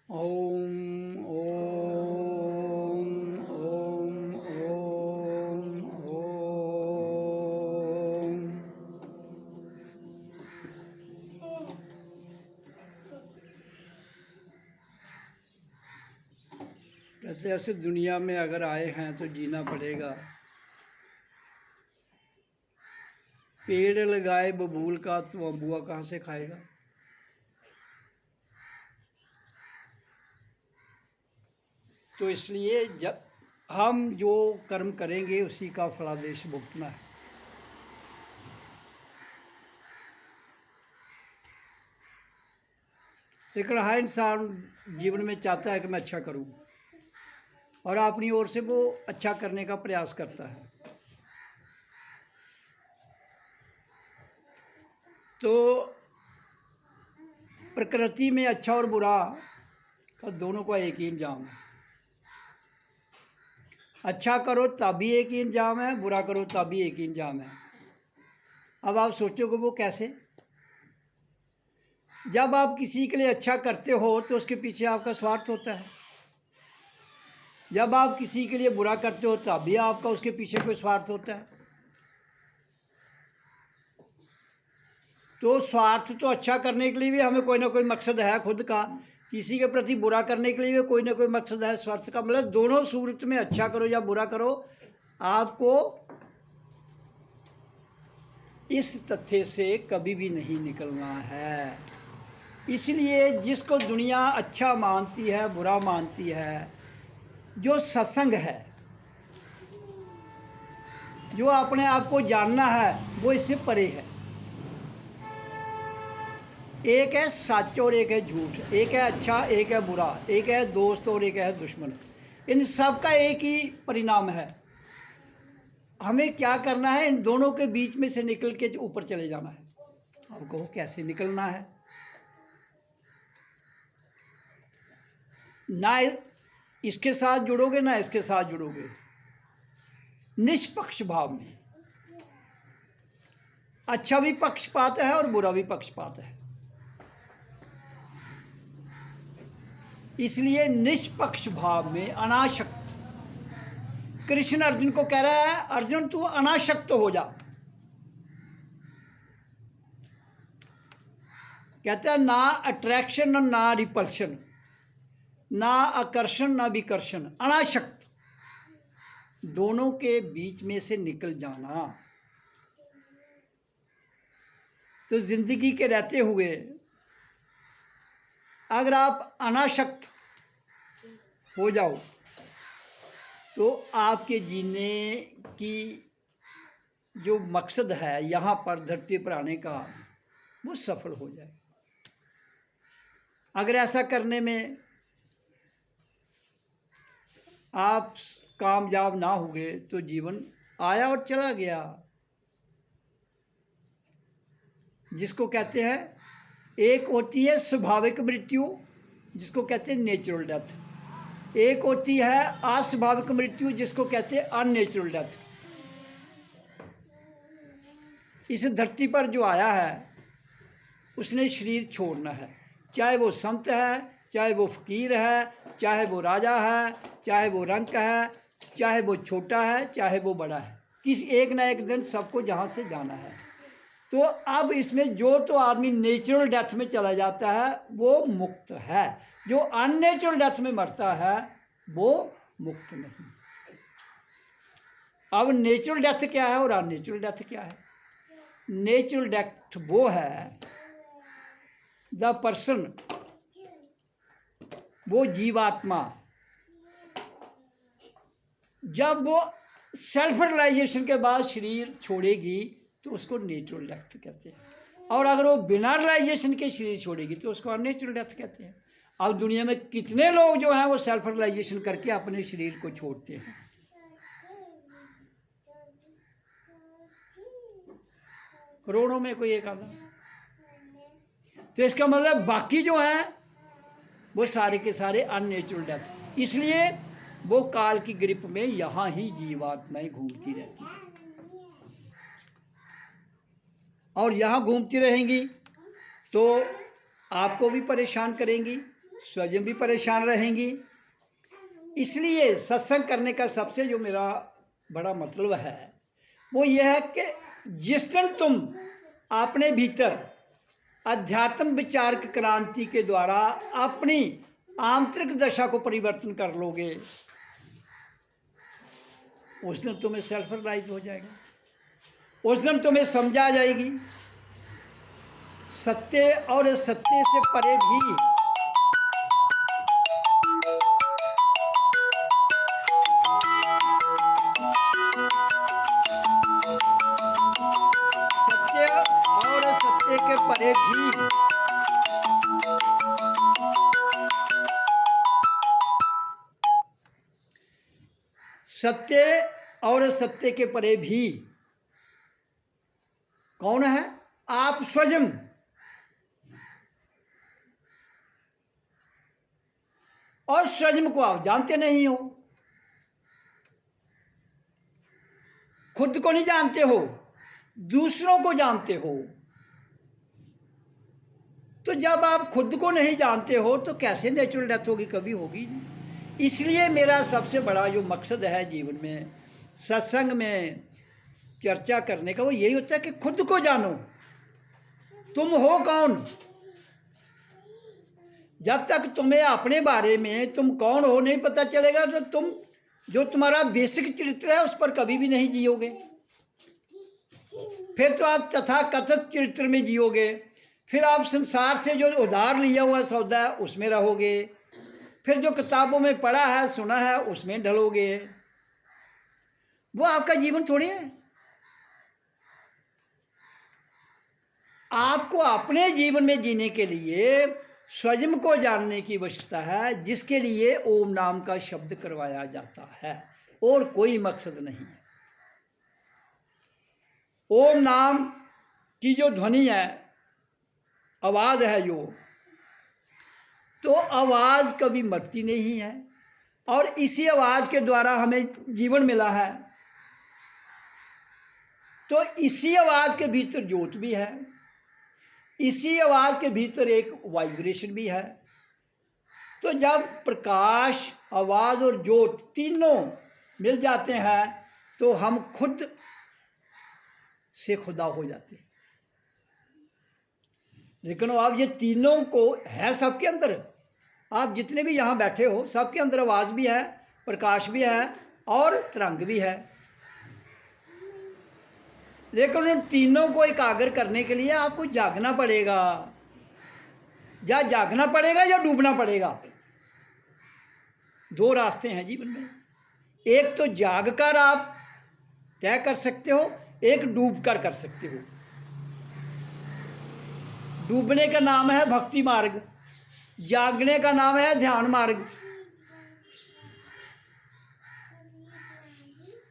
ओम ओम ओम ओम ओम। कहते ऐसे दुनिया में अगर आए हैं तो जीना पड़ेगा। पेड़ लगाए बबूल का तो अम्बुआ कहाँ से खाएगा। तो इसलिए जब हम जो कर्म करेंगे उसी का फलादेश भुगतना है। लेकिन हर इंसान जीवन में चाहता है कि मैं अच्छा करूं और अपनी ओर से वो अच्छा करने का प्रयास करता है। तो प्रकृति में अच्छा और बुरा का दोनों का एक ही अंजाम है। अच्छा करो तब भी एक ही अंजाम है, बुरा करो तब भी एक ही अंजाम है। अब आप सोचोगे वो कैसे। जब आप किसी के लिए अच्छा करते हो तो उसके पीछे आपका स्वार्थ होता है। जब आप किसी के लिए बुरा करते हो तब भी आपका उसके पीछे कोई स्वार्थ होता है। तो स्वार्थ तो अच्छा करने के लिए भी हमें कोई ना कोई मकसद है खुद का, किसी के प्रति बुरा करने के लिए भी कोई ना कोई मकसद है स्वार्थ का। मतलब दोनों सूरत में अच्छा करो या बुरा करो, आपको इस तथ्य से कभी भी नहीं निकलना है। इसलिए जिसको दुनिया अच्छा मानती है बुरा मानती है, जो सत्संग है, जो अपने आप को जानना है, वो इससे परे है। एक है सच और एक है झूठ, एक है अच्छा एक है बुरा, एक है दोस्त और एक है दुश्मन। इन सब का एक ही परिणाम है। हमें क्या करना है, इन दोनों के बीच में से निकल के ऊपर चले जाना है। अब कहो कैसे निकलना है। ना इसके साथ जुड़ोगे ना इसके साथ जुड़ोगे, निष्पक्ष भाव में। अच्छा भी पक्षपात है और बुरा भी पक्षपात है। इसलिए निष्पक्ष भाव में अनासक्त। कृष्ण अर्जुन को कह रहा है, अर्जुन तू अनासक्त हो जा। कहता है ना अट्रैक्शन और ना रिपल्शन, ना आकर्षण ना विकर्षण, अनासक्त। दोनों के बीच में से निकल जाना। तो जिंदगी के रहते हुए अगर आप अनासक्त हो जाओ तो आपके जीने की जो मकसद है यहाँ पर धरती पर आने का, वो सफल हो जाए। अगर ऐसा करने में आप कामयाब ना हुए तो जीवन आया और चला गया। जिसको कहते हैं, एक होती है स्वाभाविक मृत्यु जिसको कहते हैं नेचुरल डेथ, एक होती है अस्वाभाविक मृत्यु जिसको कहते हैं अननेचुरल डेथ। इस धरती पर जो आया है उसने शरीर छोड़ना है, चाहे वो संत है, चाहे वो फकीर है, चाहे वो राजा है, चाहे वो रंक है, चाहे वो छोटा है, चाहे वो बड़ा है। किसी एक ना एक दिन सबको जहाँ से जाना है। तो अब इसमें जो तो आदमी नेचुरल डेथ में चला जाता है वो मुक्त है, जो अननेचुरल डेथ में मरता है वो मुक्त नहीं। अब नेचुरल डेथ क्या है और अननेचुरल डेथ क्या है। नेचुरल डेथ वो है, द पर्सन, वो जीवात्मा जब वो सेल्फ रियलाइजेशन के बाद शरीर छोड़ेगी तो उसको नेचुरल डेथ कहते हैं, और अगर वो बिना रियलाइजेशन के शरीर छोड़ेगी तो उसको अननेचुरल डेथ कहते हैं। अब दुनिया में कितने लोग जो हैं वो सेल्फ रियलाइजेशन करके अपने शरीर को छोड़ते हैं। करोड़ों में कोई एक आधा। तो इसका मतलब बाकी जो है वो सारे के सारे अननेचुरल डेथ। इसलिए वो काल की ग्रिप में यहां ही जीवात्माएं घूमती रहती हैं और यहां घूमती रहेंगी तो आपको भी परेशान करेंगी स्वयं भी परेशान रहेंगी। इसलिए सत्संग करने का सबसे जो मेरा बड़ा मतलब है वो यह है कि जिस दिन तुम अपने भीतर अध्यात्म विचार की क्रांति के द्वारा अपनी आंतरिक दशा को परिवर्तन कर लोगे, उस दिन तुम्हें सेल्फ रियलाइज हो जाएगा। उस दिन तुम्हें समझा जाएगी सत्य और सत्य से परे भी सत्य के परे भी सत्य और सत्य के परे भी कौन है? आप स्वयं। और स्वयं को आप जानते नहीं हो, खुद को नहीं जानते हो, दूसरों को जानते हो। तो जब आप खुद को नहीं जानते हो तो कैसे नेचुरल डेथ होगी? कभी होगी नहीं। इसलिए मेरा सबसे बड़ा जो मकसद है जीवन में, सत्संग में चर्चा करने का, वो यही होता है कि खुद को जानो, तुम हो कौन। जब तक तुम्हें अपने बारे में तुम कौन हो नहीं पता चलेगा तो तुम जो तुम्हारा बेसिक चरित्र है उस पर कभी भी नहीं जियोगे। फिर तो आप तथाकथित चरित्र में जियोगे, फिर आप संसार से जो उधार लिया हुआ सौदा है उसमें रहोगे, फिर जो किताबों में पढ़ा है सुना है उसमें ढलोगे। वो आपका जीवन थोड़ी है। आपको अपने जीवन में जीने के लिए स्वयं को जानने की आवश्यकता है, जिसके लिए ओम नाम का शब्द करवाया जाता है, और कोई मकसद नहीं है। ओम नाम की जो ध्वनि है, आवाज है जो, तो आवाज कभी मरती नहीं है, और इसी आवाज के द्वारा हमें जीवन मिला है। तो इसी आवाज के भीतर ज्योत भी है, इसी आवाज के भीतर एक वाइब्रेशन भी है। तो जब प्रकाश, आवाज और ज्योत तीनों मिल जाते हैं तो हम खुद से खुदा हो जाते हैं। लेकिन अब ये तीनों को है सबके अंदर। आप जितने भी यहाँ बैठे हो सबके अंदर आवाज भी है, प्रकाश भी है और तरंग भी है। लेकिन उन तीनों को एकाग्र करने के लिए आपको जागना पड़ेगा, या जागना पड़ेगा या डूबना पड़ेगा। दो रास्ते हैं जीवन में, एक तो जाग कर आप तय कर सकते हो, एक डूब कर सकते हो। डूबने का नाम है भक्ति मार्ग, जागने का नाम है ध्यान मार्ग।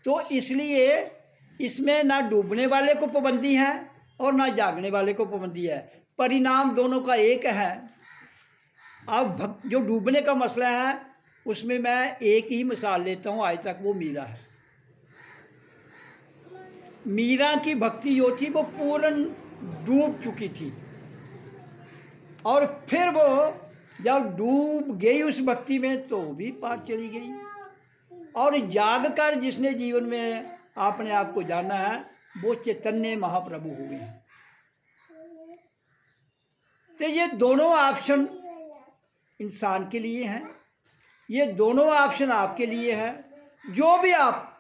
तो इसलिए इसमें ना डूबने वाले को पाबंदी है और ना जागने वाले को पाबंदी है, परिणाम दोनों का एक है। अब जो डूबने का मसला है उसमें मैं एक ही मिसाल लेता हूँ आज तक, वो मीरा है। मीरा की भक्ति जो थी वो पूर्ण डूब चुकी थी, और फिर वो जब डूब गई उस भक्ति में तो भी पार चली गई। और जाग कर जिसने जीवन में अपने आप को जाना है वो चैतन्य महाप्रभु हो गए। तो ये दोनों ऑप्शन इंसान के लिए हैं, ये दोनों ऑप्शन आपके लिए है। जो भी आप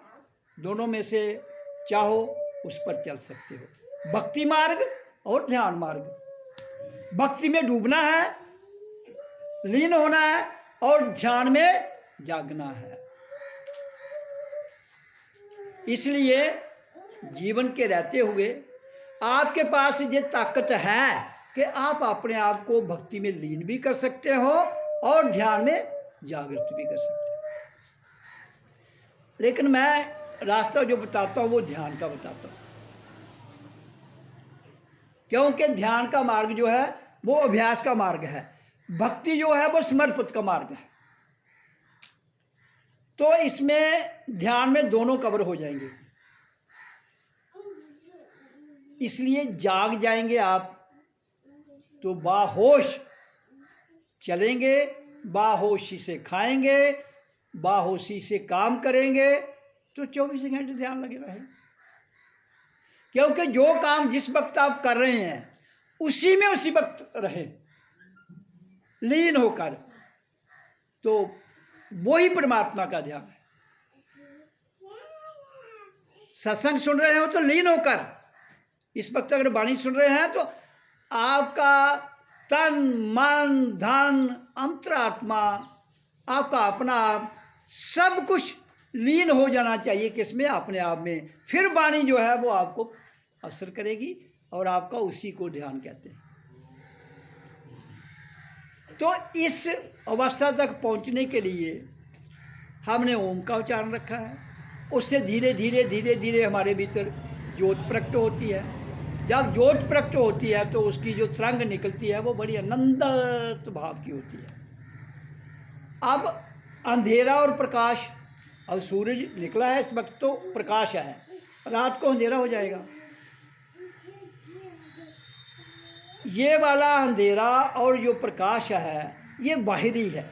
दोनों में से चाहो उस पर चल सकते हो, भक्ति मार्ग और ध्यान मार्ग। भक्ति में डूबना है, लीन होना है, और ध्यान में जागना है। इसलिए जीवन के रहते हुए आपके पास ये ताकत है कि आप अपने आप को भक्ति में लीन भी कर सकते हो और ध्यान में जागृत भी कर सकते हो। लेकिन मैं रास्ता जो बताता हूँ वो ध्यान का बताता हूँ, क्योंकि ध्यान का मार्ग जो है वो अभ्यास का मार्ग है, भक्ति जो है वो समर्पित का मार्ग है। तो इसमें ध्यान में दोनों कवर हो जाएंगे। इसलिए जाग जाएंगे आप तो बाहोश चलेंगे, बाहोशी से खाएंगे, बाहोशी से काम करेंगे, तो 24 घंटे ध्यान लगे रहेगा। क्योंकि जो काम जिस वक्त आप कर रहे हैं उसी में उसी वक्त रहे लीन होकर, तो वो ही परमात्मा का ध्यान है। सत्संग सुन रहे हो तो लीन होकर, इस वक्त अगर वाणी सुन रहे हैं तो आपका तन मन धन अंतरात्मा, आपका अपना आप, सब कुछ लीन हो जाना चाहिए किसमें? अपने आप में। फिर वाणी जो है वो आपको असर करेगी और आपका उसी को ध्यान कहते हैं। तो इस अवस्था तक पहुंचने के लिए हमने ओम का उच्चारण रखा है। उससे धीरे धीरे धीरे धीरे हमारे भीतर ज्योत प्रकट होती है। जब ज्योत प्रकट होती है तो उसकी जो तरंग निकलती है वो बड़ी आनंदित भाव की होती है। अब अंधेरा और प्रकाश, अब सूरज निकला है इस वक्त तो प्रकाश है, रात को अंधेरा हो जाएगा। ये वाला अंधेरा और जो प्रकाश है ये बाहरी है,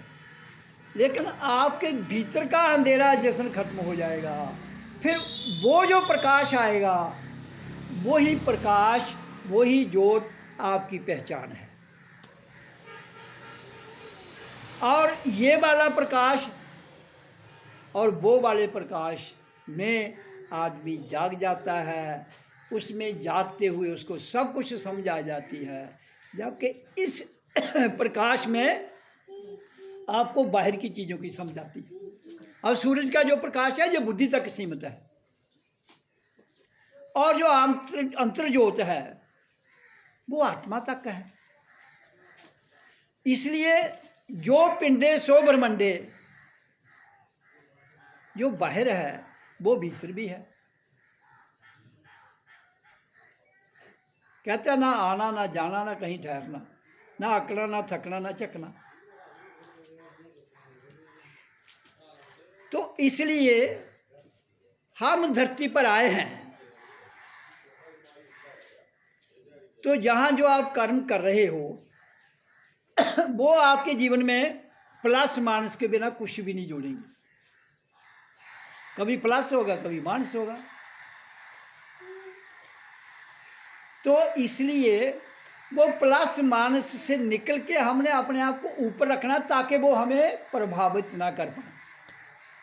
लेकिन आपके भीतर का अंधेरा जिस दिन खत्म हो जाएगा फिर वो जो प्रकाश आएगा, वही प्रकाश, वही ज्योत आपकी पहचान है। और ये वाला प्रकाश और वो वाले प्रकाश में आदमी जाग जाता है, उसमें जागते हुए उसको सब कुछ समझ आ जाती है। जबकि इस प्रकाश में आपको बाहर की चीज़ों की समझ आती है। और सूरज का जो प्रकाश है जो बुद्धि तक सीमित है, और जो अंतर ज्योत है वो आत्मा तक है। इसलिए जो पिंडे सो ब्रह्मंडे, जो बाहर है वो भीतर भी है। कहते हैं ना आना ना जाना ना कहीं ठहरना, ना अकड़ा ना थकना ना चकना। तो इसलिए हम धरती पर आए हैं, तो जहां जो आप कर्म कर रहे हो वो आपके जीवन में प्लस माइनस के बिना कुछ भी नहीं जोड़ेंगे। कभी प्लस होगा कभी माइनस होगा। तो इसलिए वो प्लस माइनस से निकल के हमने अपने आप को ऊपर रखना ताकि वो हमें प्रभावित ना कर पाए।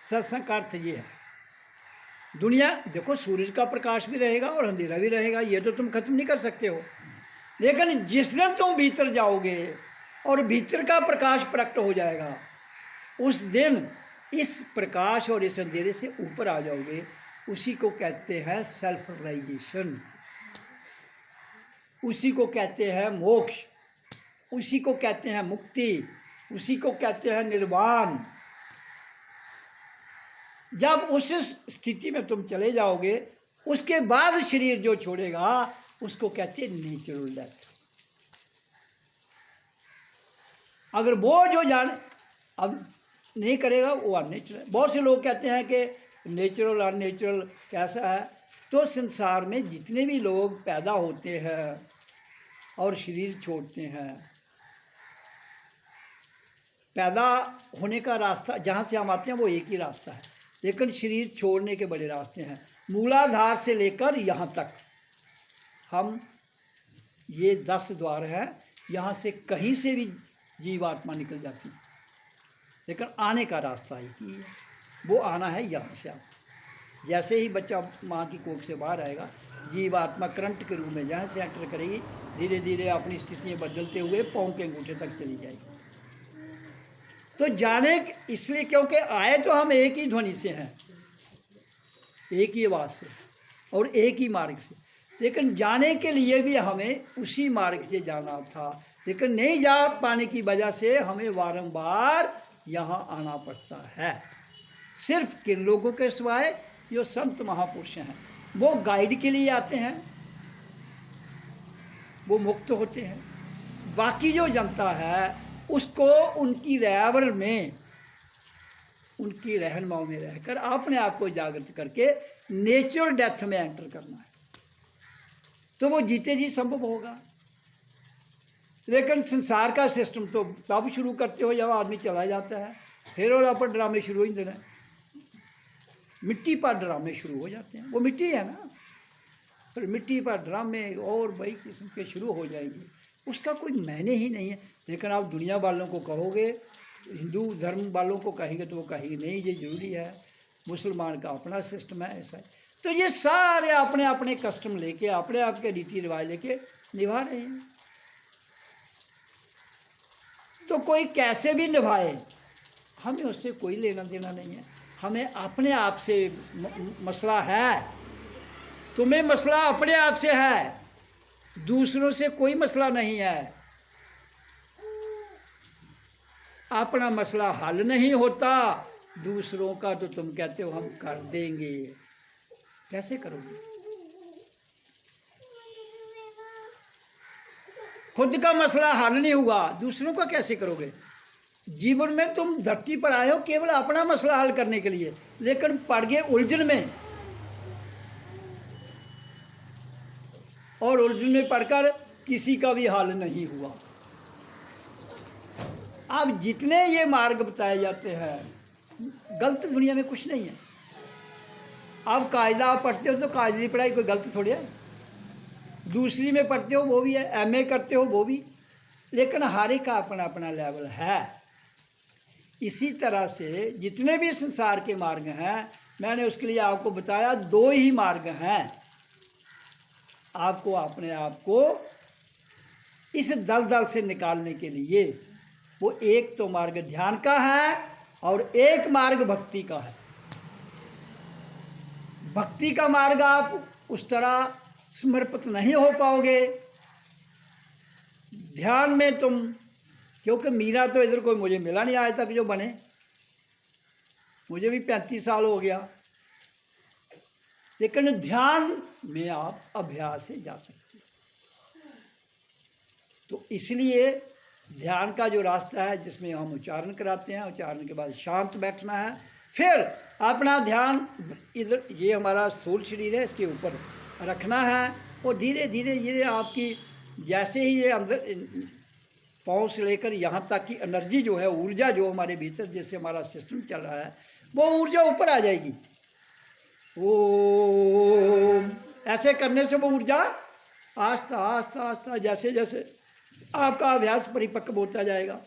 सत्संग का अर्थ ये है। दुनिया देखो, सूरज का प्रकाश भी रहेगा और अंधेरा भी रहेगा, ये तो तुम खत्म नहीं कर सकते हो। लेकिन जिस दिन तुम भीतर जाओगे और भीतर का प्रकाश प्रकट हो जाएगा, उस दिन इस प्रकाश और इस अंधेरे से ऊपर आ जाओगे। उसी को कहते हैं सेल्फ रियलाइजेशन, उसी को कहते हैं मोक्ष, उसी को कहते हैं मुक्ति, उसी को कहते हैं निर्वाण। जब उस स्थिति में तुम चले जाओगे, उसके बाद शरीर जो छोड़ेगा उसको कहते हैं नेचुरल डेथ। अगर वो जो जान अब नहीं करेगा वो अननेचुरल। बहुत से लोग कहते हैं कि नेचुरल अननेचुरल कैसा है। तो संसार में जितने भी लोग पैदा होते हैं और शरीर छोड़ते हैं, पैदा होने का रास्ता जहाँ से हम आते हैं वो एक ही रास्ता है, लेकिन शरीर छोड़ने के बड़े रास्ते हैं। मूलाधार से लेकर यहाँ तक हम ये 10 द्वार हैं, यहाँ से कहीं से भी जीवात्मा निकल जाती है, लेकिन आने का रास्ता एक ही है। वो आना है यहाँ से। आप जैसे ही बच्चा माँ की कोख से बाहर आएगा, जीवात्मा करंट के रूप में जहाँ से एंटर करेगी, धीरे धीरे अपनी स्थितियाँ बदलते हुए पाँव के अंगूठे तक चली जाएगी। तो जाने इसलिए क्योंकि आए तो हम एक ही ध्वनि से हैं, एक ही आवाज़ से और एक ही मार्ग से, लेकिन जाने के लिए भी हमें उसी मार्ग से जाना था। लेकिन नहीं जा पाने की वजह से हमें बारंबार यहाँ आना पड़ता है। सिर्फ किन लोगों के सिवाय जो संत महापुरुष हैं, वो गाइड के लिए आते हैं, वो मुक्त होते हैं। बाकी जो जनता है उसको उनकी रहबर में, उनकी रहनुमाई में रहकर अपने आप को जागृत करके नेचुरल डेथ में एंटर करना है, तो वो जीते जी संभव होगा। लेकिन संसार का सिस्टम तो तब शुरू करते हो जब आदमी चला जाता है, फिर और अपन ड्रामे शुरू ही देना। मिट्टी पर ड्रामे शुरू हो जाते हैं, वो मिट्टी है ना, फिर मिट्टी पर ड्रामे और बड़ी किस्म के शुरू हो जाएंगे, उसका कोई मायने ही नहीं है। लेकिन आप दुनिया वालों को कहोगे, हिंदू धर्म वालों को कहेंगे तो वो कहेंगे नहीं ये जरूरी है, मुसलमान का अपना सिस्टम है ऐसा है। तो ये सारे अपने अपने कस्टम लेके, अपने आप के रीति रिवाज लेके निभा रहे हैं। तो कोई कैसे भी निभाए, हमें उससे कोई लेना देना नहीं है। हमें अपने आप से मसला है, तुम्हें मसला अपने आप से है, दूसरों से कोई मसला नहीं है। अपना मसला हल नहीं होता, दूसरों का तो तुम कहते हो हम कर देंगे, कैसे करोगे? खुद का मसला हल नहीं हुआ, दूसरों का कैसे करोगे? जीवन में तुम धरती पर आए हो केवल अपना मसला हल करने के लिए, लेकिन पड़ गए उलझन में, और उलझन में पड़कर किसी का भी हल नहीं हुआ। अब जितने ये मार्ग बताए जाते हैं, गलत दुनिया में कुछ नहीं है। अब कायदा आप पढ़ते हो तो कायदे की पढ़ाई कोई गलत थोड़ी है, दूसरी में पढ़ते हो वो भी है, एमए करते हो वो भी, लेकिन हर एक का अपना अपना लेवल है। इसी तरह से जितने भी संसार के मार्ग हैं, मैंने उसके लिए आपको बताया 2 ही मार्ग हैं। आपको अपने आप को इस दलदल से निकालने के लिए, वो एक तो मार्ग ध्यान का है और एक मार्ग भक्ति का है। भक्ति का मार्ग आप उस तरह समर्पित नहीं हो पाओगे। ध्यान में तुम, क्योंकि मीरा तो इधर कोई मुझे मिला नहीं आज तक जो बने, मुझे भी 35 साल हो गया, लेकिन ध्यान में आप अभ्यास से जा सकते हैं। तो इसलिए ध्यान का जो रास्ता है जिसमें हम उच्चारण कराते हैं, उच्चारण के बाद शांत बैठना है, फिर अपना ध्यान इधर, ये हमारा स्थूल शरीर है, इसके ऊपर रखना है, और धीरे धीरे धीरे आपकी जैसे ही ये अंदर पाँव से लेकर यहाँ तक की एनर्जी जो है, ऊर्जा जो हमारे भीतर जैसे हमारा सिस्टम चल रहा है, वो ऊर्जा ऊपर आ जाएगी। ओम ऐसे करने से वो ऊर्जा आस्ता आस्ता आस्ता जैसे जैसे आपका अभ्यास परिपक्व होता जाएगा।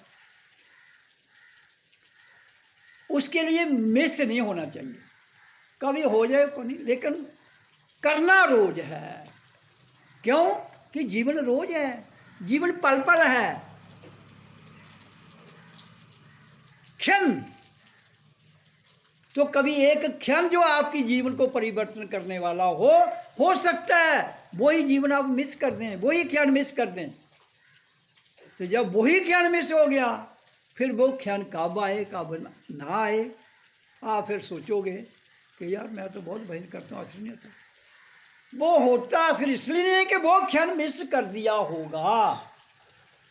उसके लिए मिस नहीं होना चाहिए, कभी हो जाए को नहीं, लेकिन करना रोज है। क्यों कि जीवन रोज है, जीवन पल पल है, क्षण। तो कभी एक क्षण जो आपकी जीवन को परिवर्तन करने वाला हो सकता है वही जीवन आप मिस कर दें, वही क्षण मिस कर दें। तो जब वही क्षण मिस हो गया, फिर वो क्षण कब आए कब ना आए, आप फिर सोचोगे कि यार मैं तो बहुत भजन करता हूँ, असर नहीं होता। वो होता असर इसलिए नहीं है कि वो क्षण मिस कर दिया होगा,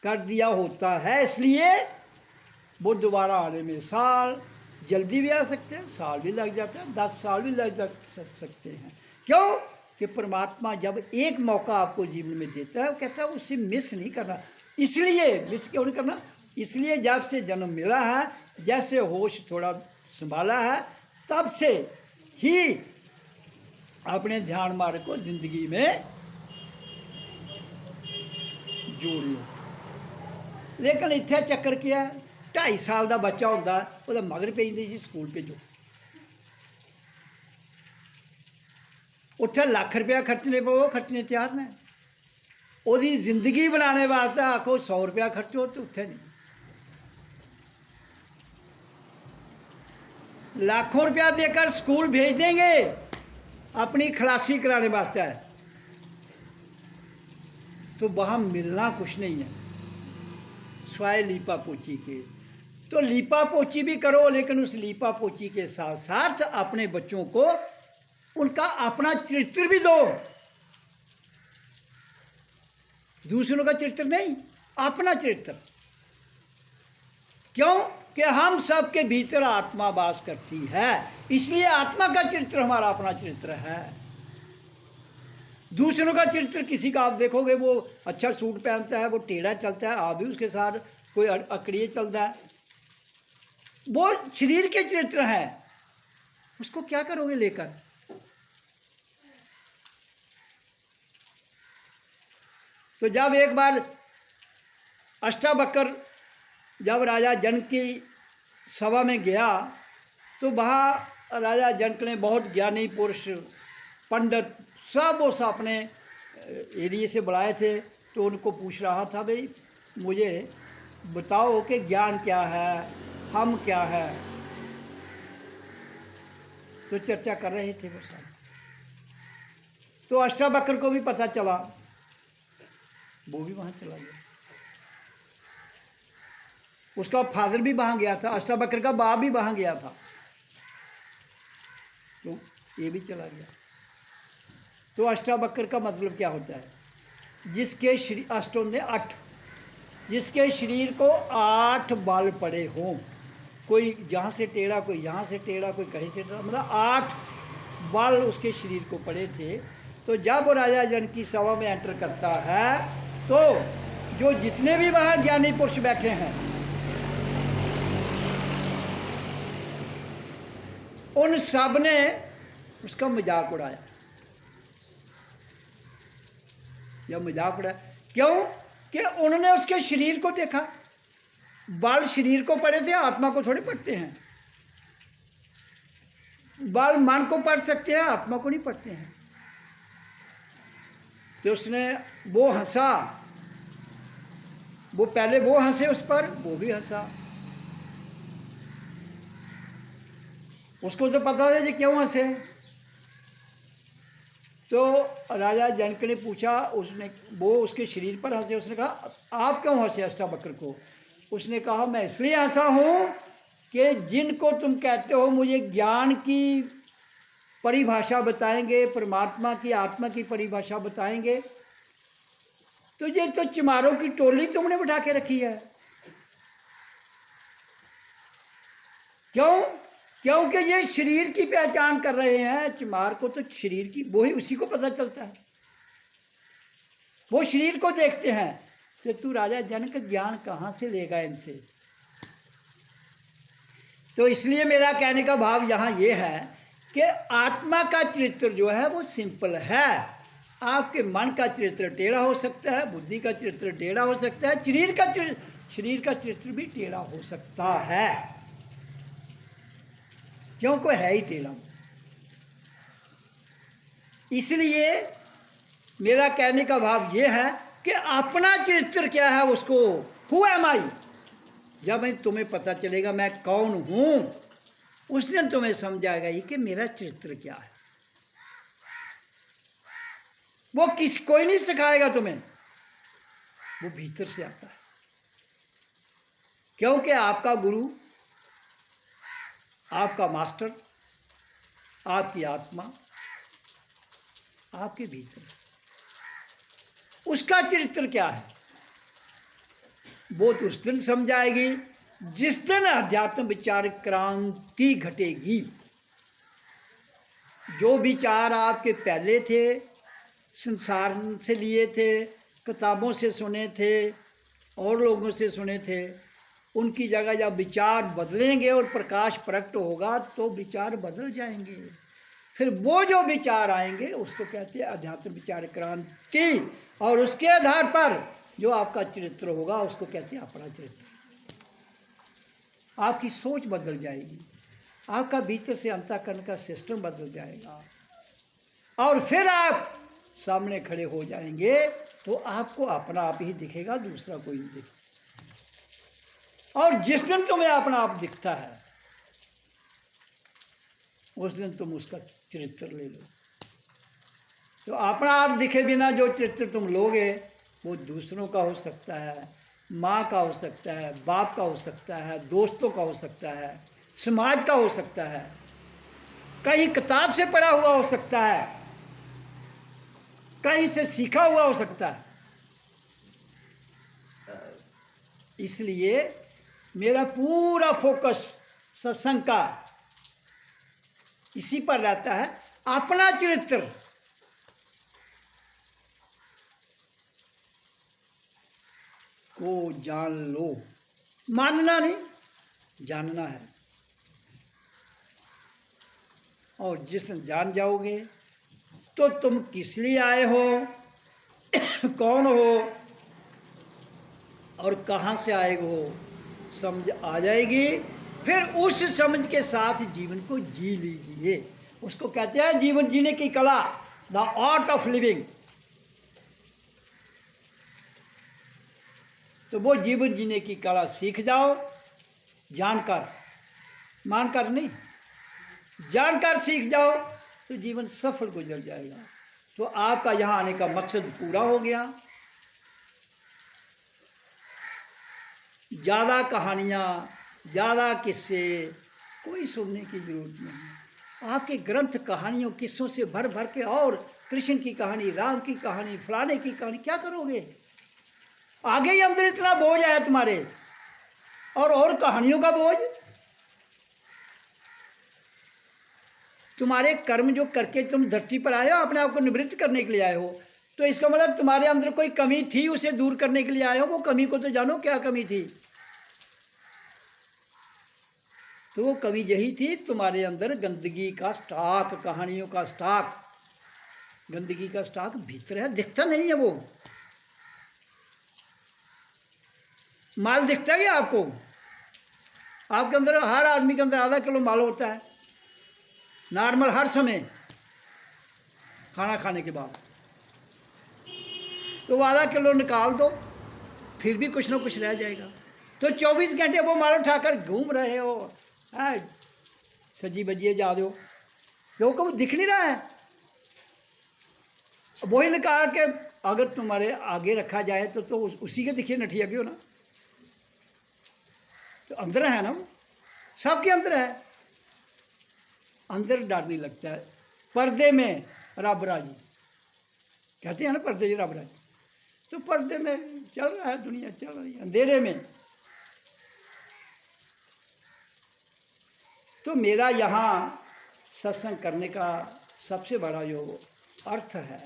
कर दिया होता है, इसलिए वो दोबारा आने में साल जल्दी भी आ सकते हैं, साल भी लग जाते हैं, 10 साल भी लग सकते हैं। क्यों कि परमात्मा जब एक मौका आपको जीवन में देता है, वो कहता है उसे मिस नहीं करना। इसलिए मिस क्यों नहीं करना, इसलिए जब से जन्म मिला है, जैसे होश थोड़ा संभाला है, तब से ही अपने ध्यान मार्ग को जिंदगी में जोड़ लो। लेकिन इत्थे चक्कर क्या है, 2.5 साल का बच्चा होता है, वो मगर पेजती सी स्कूल भेजो, उत्थे लाख रुपया खर्चने पे वो खर्चने तैयार ने, ओदी जिंदगी बनाने वास्ते आखो 100 रुपया खर्चो तो उत्थे नहीं। लाखों रुपया देकर स्कूल भेज देंगे अपनी खलासी कराने वास्ते, तो वहाँ मिलना कुछ नहीं है स्वाय लीपा पोची के। तो लीपा पोची भी करो, लेकिन उस लीपा पोची के साथ साथ अपने बच्चों को उनका अपना चरित्र भी दो, दूसरों का चरित्र नहीं, अपना चरित्र। क्यों कि हम सबके भीतर आत्मा वास करती है, इसलिए आत्मा का चरित्र हमारा अपना चरित्र है। दूसरों का चरित्र किसी का आप देखोगे वो अच्छा सूट पहनता है, वो टेढ़ा चलता है, आप भी उसके साथ कोई अकड़िए चलता है, वो शरीर के चरित्र हैं, उसको क्या करोगे लेकर? तो जब एक बार अष्टावक्र जब राजा जनक की सभा में गया तो वहाँ राजा जनक ने बहुत ज्ञानी पुरुष पंडित सब वो अपने एरिए से बुलाए थे। तो उनको पूछ रहा था, भाई मुझे बताओ कि ज्ञान क्या है, हम क्या है। तो चर्चा कर रहे थे वो सब। तो अष्टावक्र को भी पता चला, वो भी वहाँ चला गया। उसका फादर भी वहाँ गया था, अष्टावक्र का बाप भी वहाँ गया था, तो ये भी चला गया। तो अष्टावक्र का मतलब क्या होता है? जिसके शरीर, अष्टों ने 8, जिसके शरीर को 8 बाल पड़े हों, कोई जहाँ से टेढ़ा, कोई यहाँ से टेढ़ा, कोई कहीं से टेढ़ा, मतलब 8 बाल उसके शरीर को पड़े थे। तो जब वो राजा जनक की सभा में एंटर करता है तो जो जितने भी वहाँ ज्ञानी पुरुष बैठे हैं उन सब ने उसका मजाक उड़ाया। या मजाक उड़ाया क्यों? कि उन्होंने उसके शरीर को देखा, बाल शरीर को पड़े थे, आत्मा को थोड़े पड़ते हैं। बाल मन को पढ़ सकते हैं, आत्मा को नहीं पढ़ते हैं। तो उसने वो हंसा, वो पहले वो हंसे उस पर, वो भी हंसा। उसको तो पता था जी क्यों हंसे। तो राजा जनक ने पूछा, उसने वो उसके शरीर पर हंसे, उसने कहा आप क्यों हंसे अष्टावक्र को? उसने कहा मैं इसलिए हंसा हूँ कि जिनको तुम कहते हो मुझे ज्ञान की परिभाषा बताएंगे, परमात्मा की, आत्मा की परिभाषा बताएंगे, तो ये तो चमारों की टोली तुमने बिठा के रखी है। क्यों? क्योंकि ये शरीर की पहचान कर रहे हैं। चमार को तो शरीर की, वो ही उसी को पता चलता है, वो शरीर को देखते हैं। तो तू राजा जनक ज्ञान कहाँ से लेगा इनसे? तो इसलिए मेरा कहने का भाव यहाँ ये है कि आत्मा का चरित्र जो है वो सिंपल है। आपके मन का चरित्र टेढ़ा हो सकता है, बुद्धि का चरित्र टेढ़ा हो सकता है, शरीर का चरित्र भी टेढ़ा हो सकता है, क्योंकि है ही टेढ़ा। इसलिए मेरा कहने का भाव ये है कि अपना चरित्र क्या है उसको, हु एम आई, जब तुम्हें पता चलेगा मैं कौन हूं, उस दिन तुम्हें समझ आएगा ये कि मेरा चरित्र क्या है। वो कोई नहीं सिखाएगा तुम्हें, वो भीतर से आता है। क्योंकि आपका गुरु, आपका मास्टर, आपकी आत्मा आपके भीतर, उसका चरित्र क्या है वो तो उस दिन समझ आएगी जिस दिन अध्यात्म विचार क्रांति घटेगी। जो विचार आपके पहले थे, संसार से लिए थे, किताबों से सुने थे, और लोगों से सुने थे, उनकी जगह जब विचार बदलेंगे और प्रकाश प्रकट होगा तो विचार बदल जाएंगे। फिर वो जो विचार आएंगे उसको कहते हैं अध्यात्म विचार क्रांति, और उसके आधार पर जो आपका चरित्र होगा उसको कहते हैं अपना चरित्र। आपकी सोच बदल जाएगी, आपका भीतर से अंतःकरण का सिस्टम बदल जाएगा, और फिर आप सामने खड़े हो जाएंगे तो आपको अपना आप ही दिखेगा, दूसरा कोई नहीं दिखेगा। और जिस दिन तुम्हें अपना आप दिखता है उस दिन तुम उसका चरित्र ले लो। तो अपना आप दिखे बिना जो चरित्र तुम लोगे वो दूसरों का हो सकता है, माँ का हो सकता है, बाप का हो सकता है, दोस्तों का हो सकता है, समाज का हो सकता है, कहीं किताब से पढ़ा हुआ हो सकता है, कहीं से सीखा हुआ हो सकता है। इसलिए मेरा पूरा फोकस सत्संग का इसी पर रहता है, अपना चरित्र को जान लो। मानना नहीं, जानना है। और जिस दिन जान जाओगे तो तुम किस लिए आए हो, कौन हो और कहाँ से आए हो समझ आ जाएगी। फिर उस समझ के साथ जीवन को जी लीजिए। उसको कहते हैं जीवन जीने की कला, द आर्ट ऑफ लिविंग। तो वो जीवन जीने की कला सीख जाओ, जानकर, मानकर नहीं, जानकर सीख जाओ तो जीवन सफल गुजर जाएगा। तो आपका यहाँ आने का मकसद पूरा हो गया। ज़्यादा कहानियाँ, ज़्यादा किस्से कोई सुनने की जरूरत नहीं। आपके ग्रंथ कहानियों किस्सों से भर भर के, और कृष्ण की कहानी, राम की कहानी, फलाने की कहानी, क्या करोगे? आगे ही अंदर इतना बोझ है तुम्हारे, और कहानियों का बोझ। तुम्हारे कर्म जो करके तुम धरती पर आए हो, अपने आप को निवृत्त करने के लिए आए हो, तो इसका मतलब तुम्हारे अंदर कोई कमी थी, उसे दूर करने के लिए आए हो। वो कमी को तो जानो, क्या कमी थी। तो वो कमी यही थी, तुम्हारे अंदर गंदगी का स्टॉक, कहानियों का स्टॉक, गंदगी का स्टॉक भीतर है, दिखता नहीं है। वो माल दिखता है क्या आपको? आपके अंदर, हर आदमी के अंदर आधा किलो माल होता है नॉर्मल, हर समय खाना खाने के बाद। तो वो आधा किलो निकाल दो, फिर भी कुछ ना कुछ रह जाएगा। तो 24 घंटे वो माल उठाकर घूम रहे हो, सजी बजिए जा दो, लोगों को दिख नहीं रहा है। वही निकाल के अगर तुम्हारे आगे रखा जाए तो उसी के दिखिए नठिया क्यों ना। तो अंदर है ना, सबके अंदर है। अंदर डर नहीं लगता है। पर्दे में रब राजी, कहते हैं ना, पर्दे में रब राजी। तो पर्दे में चल रहा है दुनिया, चल रही है अंधेरे में। तो मेरा यहाँ सत्संग करने का सबसे बड़ा जो अर्थ है,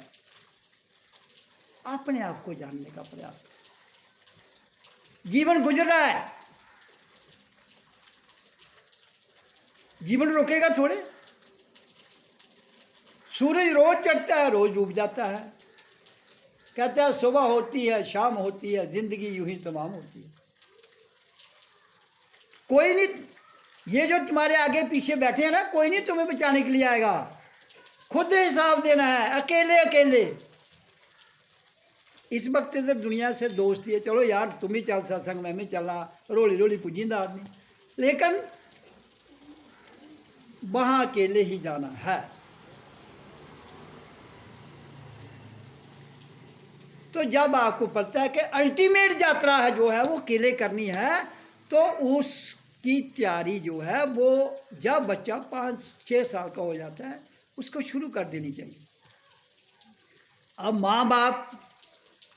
अपने आप को जानने का प्रयास। जीवन गुजर रहा है, जीवन रुकेगा थोड़े। सूरज रोज चढ़ता है, रोज डूब जाता है। कहता है सुबह होती है, शाम होती है, जिंदगी यूं ही तमाम होती है। कोई नहीं, ये जो तुम्हारे आगे पीछे बैठे हैं ना, कोई नहीं तुम्हें बचाने के लिए आएगा। खुद हिसाब देना है, अकेले अकेले। इस वक्त इधर दुनिया से दोस्ती है, चलो यार तुम ही चल सत्संग, मैं भी चलना, रोली रोली पुजींदा आदमी। लेकिन वहां अकेले ही जाना है। तो जब आपको पता है कि अल्टीमेट यात्रा है जो है वो अकेले करनी है, तो उसकी तैयारी जो है वो जब बच्चा 5-6 साल का हो जाता है उसको शुरू कर देनी चाहिए। अब माँ बाप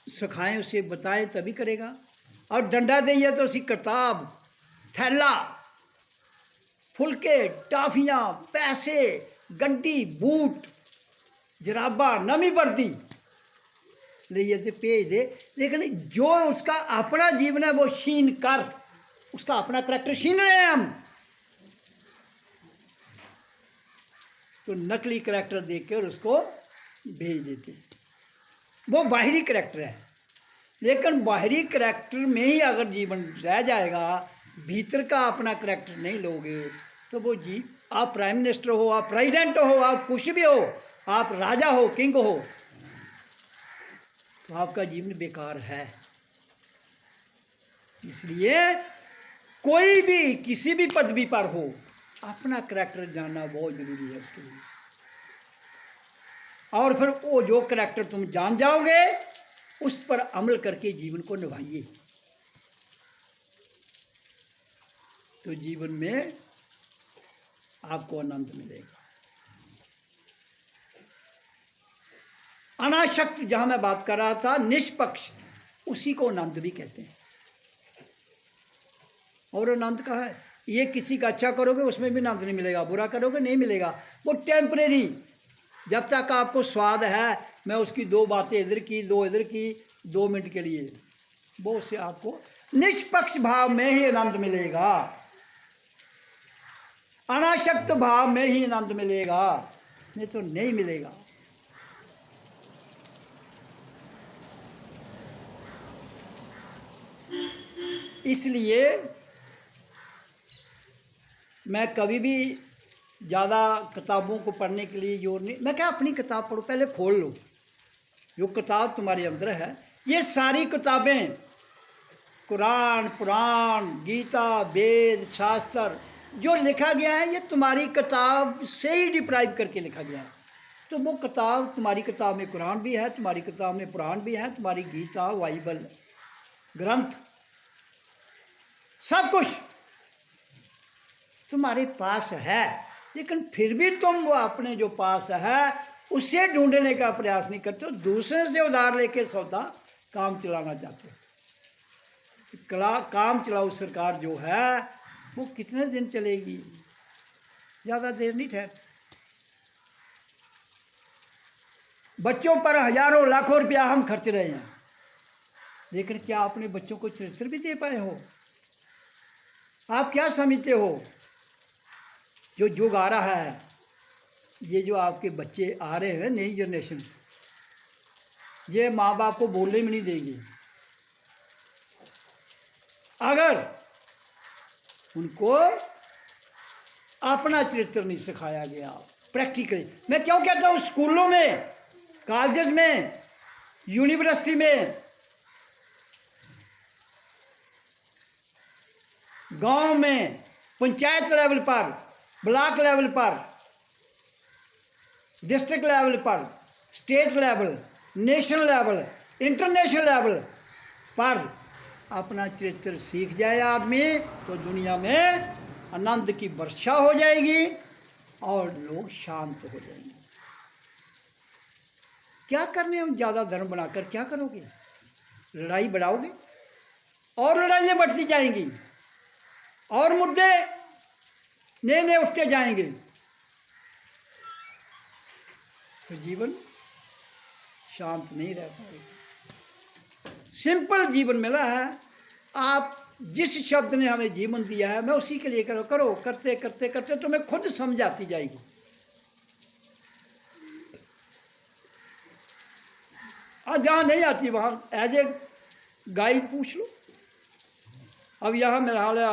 सिखाएं, उसे बताएं तभी करेगा। और डंडा देइए तो उसकी किताब, थैला, फुलके, टाफियाँ, पैसे, गड्डी, बूट, जराबा, नमी वर्दी ले तो भेज दे। लेकिन जो उसका अपना जीवन है वो छीन कर, उसका अपना करैक्टर छीन रहे हैं हम। तो नकली करैक्टर देखकर उसको भेज देते। वो बाहरी करैक्टर है, लेकिन बाहरी करैक्टर में ही अगर जीवन रह जाएगा, भीतर का अपना करैक्टर नहीं लोगे, तो वो जी, आप प्राइम मिनिस्टर हो, आप प्रेसिडेंट हो, आप कुछ भी हो, आप राजा हो, किंग हो, तो आपका जीवन बेकार है। इसलिए कोई भी किसी भी पदवी पर हो, अपना करैक्टर जानना बहुत जरूरी है उसके लिए। और फिर वो जो करैक्टर तुम जान जाओगे, उस पर अमल करके जीवन को निभाइए, तो जीवन में आपको आनंद मिलेगा। अनासक्त, जहां मैं बात कर रहा था, निष्पक्ष, उसी को आनंद भी कहते हैं। और आनंद का है, ये किसी का अच्छा करोगे उसमें भी आनंद नहीं मिलेगा, बुरा करोगे नहीं मिलेगा, वो टेम्परेरी। जब तक आपको स्वाद है, मैं उसकी 2 बातें इधर की, 2 इधर की, 2 मिनट के लिए, वो उससे आपको निष्पक्ष भाव में ही आनंद मिलेगा, अनासक्त भाव में ही आनंद मिलेगा, नहीं तो नहीं मिलेगा। इसलिए मैं कभी भी ज़्यादा किताबों को पढ़ने के लिए जोर नहीं, मैं क्या अपनी किताब पढ़ो, पहले खोल लो जो किताब तुम्हारे अंदर है। ये सारी किताबें, कुरान, पुराण, गीता, वेद, शास्त्र जो लिखा गया है, ये तुम्हारी किताब से ही डिप्राइव करके लिखा गया है। तो वो किताब, तुम्हारी किताब में कुरान भी है, तुम्हारी किताब में पुराण भी है, तुम्हारी गीता, बाइबल, ग्रंथ, सब कुछ तुम्हारे पास है। लेकिन फिर भी तुम वो अपने जो पास है उसे ढूंढने का प्रयास नहीं करते हो, दूसरे से उधार लेके सौदा काम चलाना चाहते हो। काम चलाऊ सरकार जो है वो कितने दिन चलेगी, ज़्यादा देर नहीं ठहर। बच्चों पर हजारों लाखों रुपया हम खर्च रहे हैं, लेकिन क्या अपने बच्चों को चरित्र भी दे पाए हो? आप क्या समझते हो जो युग आ रहा है, ये जो आपके बच्चे आ रहे हैं, नई जनरेशन, ये माँ बाप को बोलने में नहीं देंगे अगर उनको अपना चरित्र नहीं सिखाया गया प्रैक्टिकली। मैं क्यों कहता हूँ, स्कूलों में, कॉलेजेस में, यूनिवर्सिटी में, गांव में, पंचायत लेवल पर, ब्लॉक लेवल पर, डिस्ट्रिक्ट लेवल पर, state level, national level, international level पर अपना चरित्र सीख जाए आदमी, तो दुनिया में आनंद की वर्षा हो जाएगी और लोग शांत हो जाएंगे। क्या करने हम ज़्यादा धर्म बनाकर क्या करोगे? लड़ाई बढ़ाओगे और लड़ाइयाँ बढ़ती जाएंगी और मुद्दे नए नए उठते जाएंगे, तो जीवन शांत नहीं रह पाएगा। सिंपल जीवन मिला है, आप जिस शब्द ने हमें जीवन दिया है, मैं उसी के लिए करो करो, करते करते करते तुम्हें खुद समझ आती जाएगी। और जहाँ नहीं आती वहाँ एज ए गाइड पूछ लो। अब यहाँ मेरा हाल है,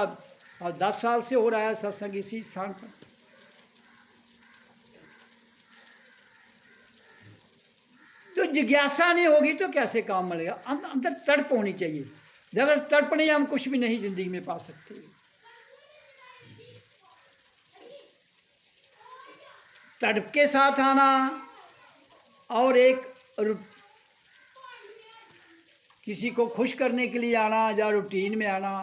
अब 10 साल से हो रहा है सत्संग इसी स्थान पर। तो जिज्ञासा नहीं होगी तो कैसे काम मिलेगा? अंदर तड़प होनी चाहिए। अगर तड़प नहीं, हम कुछ भी नहीं जिंदगी में पा सकते। तड़प के साथ आना और एक किसी को खुश करने के लिए आना या रूटीन में आना।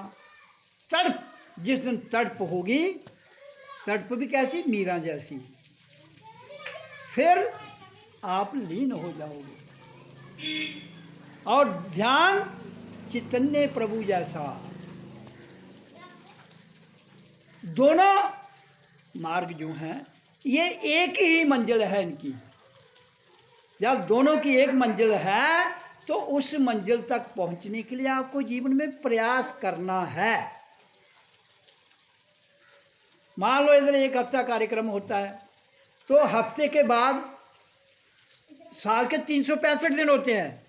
तड़प, जिस दिन तड़प होगी, तड़प भी कैसी, मीरा जैसी, फिर आप लीन हो जाओगे। और ध्यान चैतन्य प्रभु जैसा। दोनों मार्ग जो हैं, ये एक ही मंजिल है इनकी। जब दोनों की एक मंजिल है तो उस मंजिल तक पहुंचने के लिए आपको जीवन में प्रयास करना है। मान लो इधर 1 हफ्ता कार्यक्रम होता है, तो हफ्ते के बाद साल के 365 दिन होते हैं,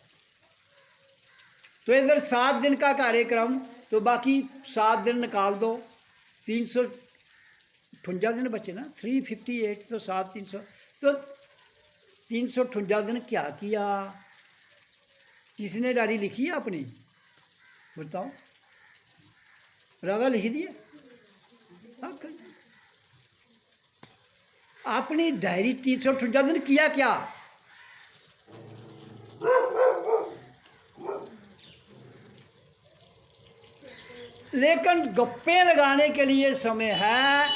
तो इधर 7 दिन का कार्यक्रम, तो बाकी 7 दिन निकाल दो, 358 दिन बचे ना, 358, तो 7 300, तो 358 दिन क्या किया? किसने डायरी लिखी है अपनी? बताओ, राधा लिख दिए? अपनी डायरी 358 दिन किया क्या? लेकिन गप्पे लगाने के लिए समय है।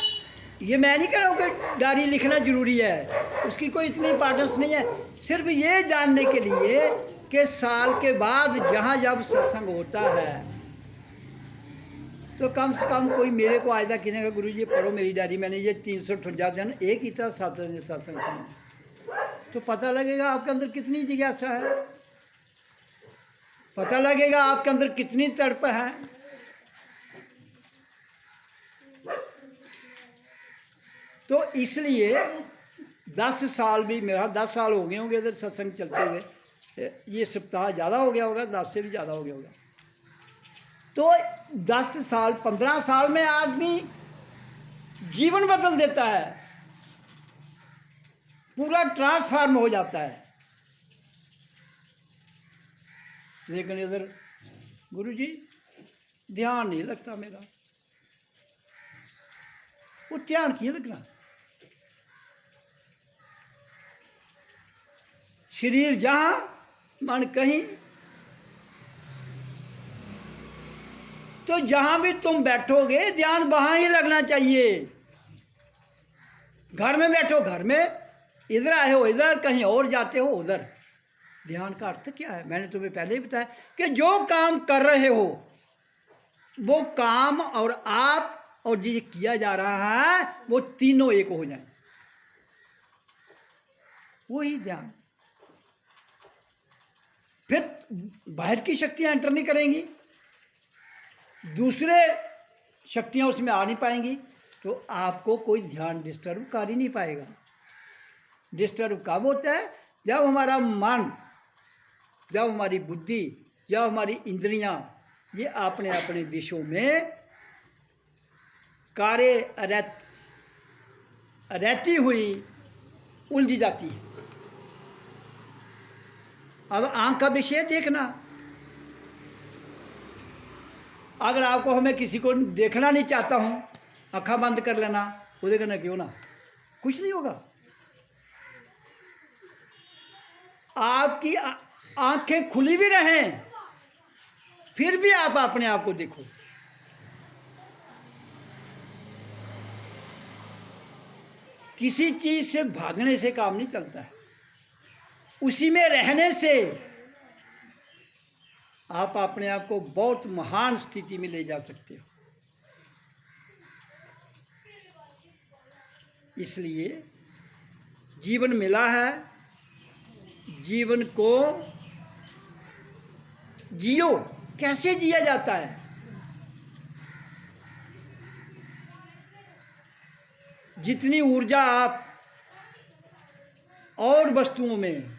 ये मैं नहीं कह रहा हूँ कि डायरी लिखना जरूरी है, उसकी कोई इतनी इंपॉर्टेंस नहीं है। सिर्फ ये जानने के लिए कि साल के बाद जहाँ जब सत्संग होता है, तो कम से कम कोई मेरे को आयदा कहने का, गुरु जी पढ़ो मेरी डायरी, मैंने ये 358 दिन एक ही था 7 दिन सत्संग सुना, तो पता लगेगा आपके अंदर कितनी जिज्ञासा है, पता लगेगा आपके अंदर कितनी तड़प है। तो इसलिए 10 साल भी, मेरा 10 साल हो गए होंगे इधर सत्संग चलते हुए, ये सप्ताह ज़्यादा हो गया होगा, 10 से भी ज़्यादा हो गया होगा। तो 10 साल 15 साल में आदमी जीवन बदल देता है, पूरा ट्रांसफॉर्म हो जाता है। लेकिन इधर गुरुजी ध्यान नहीं लगता मेरा। वो ध्यान क्यों लगना? शरीर जहां मन कहीं, तो जहां भी तुम बैठोगे ध्यान वहां ही लगना चाहिए। घर में बैठो घर में, इधर आए हो इधर, कहीं और जाते हो उधर। ध्यान का अर्थ क्या है? मैंने तुम्हें पहले ही बताया कि जो काम कर रहे हो वो काम और आप और जो किया जा रहा है वो तीनों एक हो जाए, वही ध्यान। फिर बाहर की शक्तियां एंटर नहीं करेंगी, दूसरे शक्तियां उसमें आ नहीं पाएंगी, तो आपको कोई ध्यान डिस्टर्ब कर ही नहीं पाएगा। डिस्टर्ब कब होता है? जब हमारा मन, जब हमारी बुद्धि, जब हमारी इंद्रियां ये अपने अपने विषयों में कार्य रहती हुई उलझी जाती है। अब आंख का विषय देखना, अगर आपको, हमें किसी को देखना नहीं चाहता हूं, आँखा बंद कर लेना, वो देखना क्यों ना, कुछ नहीं होगा। आपकी आंखें खुली भी रहें फिर भी आप अपने आप को देखो। किसी चीज से भागने से काम नहीं चलता है, उसी में रहने से आप अपने आप को बहुत महान स्थिति में ले जा सकते हो। इसलिए जीवन मिला है, जीवन को जियो। कैसे जिया जाता है? जितनी ऊर्जा आप और वस्तुओं में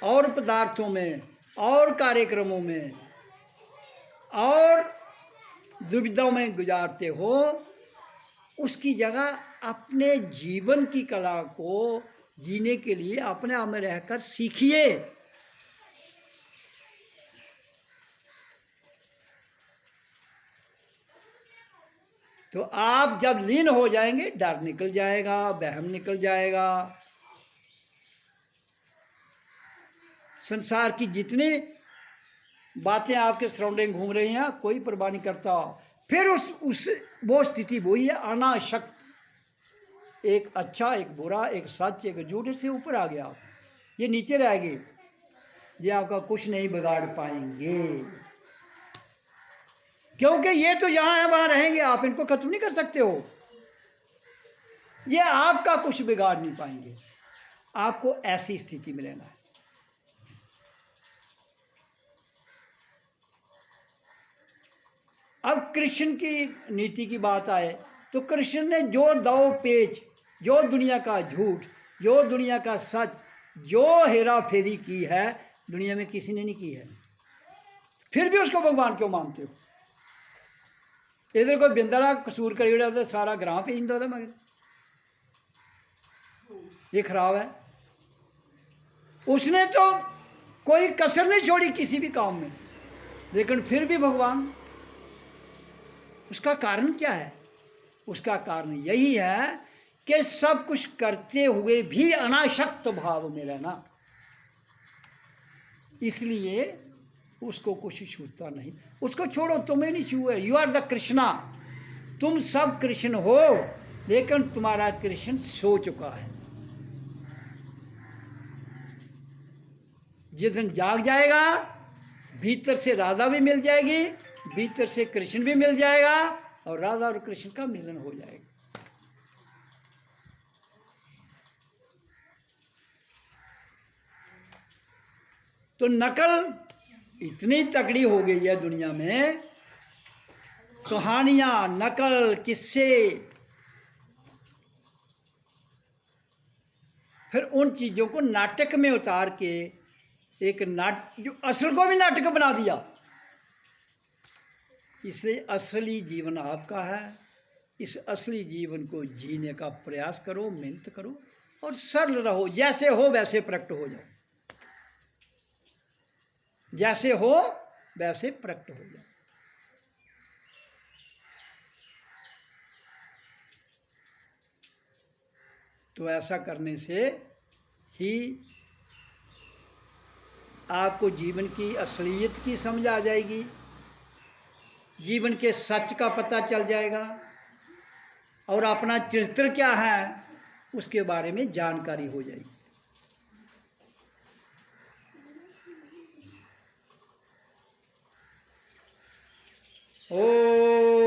और पदार्थों में और कार्यक्रमों में और दुविधाओं में गुजारते हो, उसकी जगह अपने जीवन की कला को जीने के लिए अपने आप में रहकर सीखिए। तो आप जब लीन हो जाएंगे, डर निकल जाएगा, वहम निकल जाएगा, संसार की जितनी बातें आपके सराउंडिंग घूम रही हैं कोई परवाह नहीं करता। फिर उस वो स्थिति वही है, अनाशक्त। एक अच्छा, एक बुरा, एक सच, एक झूठ, से ऊपर आ गया, ये नीचे रह गए, ये आपका कुछ नहीं बिगाड़ पाएंगे, क्योंकि ये तो यहां है वहां रहेंगे, आप इनको खत्म नहीं कर सकते हो। ये आपका कुछ बिगाड़ नहीं पाएंगे, आपको ऐसी स्थिति में रहना है। अब कृष्ण की नीति की बात आए तो कृष्ण ने जो दाव पेच, जो दुनिया का झूठ, जो दुनिया का सच, जो हेरा फेरी की है, दुनिया में किसी ने नहीं की है। फिर भी उसको भगवान क्यों मानते हो? इधर कोई बिंदरा कसूर करी तो सारा ग्राम पे इंदा, मगर ये खराब है। उसने तो कोई कसर नहीं छोड़ी किसी भी काम में, लेकिन फिर भी भगवान। उसका कारण क्या है? उसका कारण यही है कि सब कुछ करते हुए भी अनासक्त भाव में रहना, इसलिए उसको कुछ छूता नहीं। उसको छोड़ो, तुम्हें नहीं छुए। यू आर द कृष्णा, तुम सब कृष्ण हो, लेकिन तुम्हारा कृष्ण सो चुका है। जिस दिन जाग जाएगा, भीतर से राधा भी मिल जाएगी, भीतर से कृष्ण भी मिल जाएगा, और राधा और कृष्ण का मिलन हो जाएगा। तो नकल इतनी तकड़ी हो गई है दुनिया में, कहानियां, नकल, किस्से, फिर उन चीज़ों को नाटक में उतार के एक जो असल को भी नाटक बना दिया। इसलिए असली जीवन आपका है। इस असली जीवन को जीने का प्रयास करो, मेहनत करो और सरल रहो। जैसे हो वैसे प्रकट हो जाओ, जैसे हो वैसे प्रकट हो जाओ। तो ऐसा करने से ही आपको जीवन की असलियत की समझ आ जाएगी, जीवन के सच का पता चल जाएगा और अपना चरित्र क्या है उसके बारे में जानकारी हो जाएगी। ओ